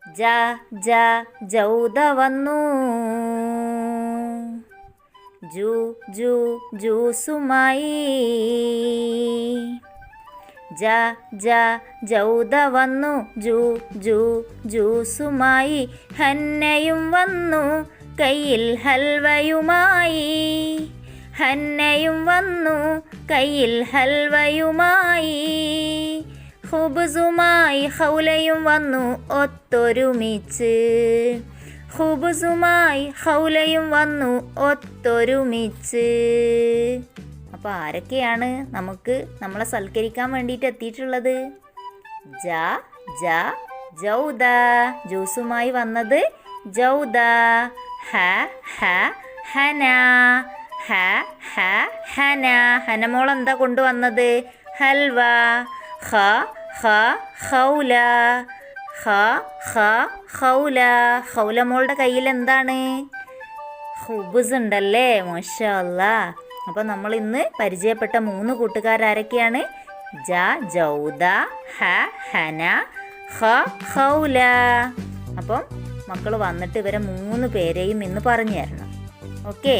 ജ ജ ജൗദ വന്നു. ജു ജു ജ്യൂസുമായി. ജ ജ ജൗദ വന്നു. ജു ജു ജ്യൂസുമായി. ഹന്നയും വന്നു കയ്യിൽ ഹൽവയുമായി. ഹന്നയും വന്നു കയ്യിൽ ഹൽവയുമായി. ഖുബ്സുമായി ഖൗലയും വന്നു ഒത്തൊരുമിച്ച്. ഖുബ്സുമായി ഖൗലയും വന്നു ഒത്തൊരുമിച്ച്. അപ്പോൾ ആരൊക്കെയാണ് നമ്മളെ സൽക്കരിക്കാൻ വേണ്ടിയിട്ട് എത്തിയിട്ടുള്ളത്? ജ ജ ജൗദ, ജ്യൂസുമായി വന്നത് ജൗദ. ഹ ഹ ഹന, ഹ ഹ ഹന, ഹനമോൾ എന്താ കൊണ്ടുവന്നത്? ഹൽവ. ഖ ഖ ഖൗല, ഖ ഖ ഖൗല, ഖൗല മോളുടെ കയ്യിൽ എന്താണ്? ഖുബ്സ് ഉണ്ടല്ലേ, മാഷാ അല്ലാഹ്. അപ്പോൾ നമ്മൾ ഇന്ന് പരിചയപ്പെട്ട 3 കൂട്ടുകാരാരൊക്കെയാണ്? ജ ജൗദ, ഹ ഹന, ഖ ഖൗല. അപ്പം മക്കൾ വന്നിട്ട് ഇവരെ 3 പേരെയും ഇന്ന് പറഞ്ഞു തരണം. ഓക്കേ.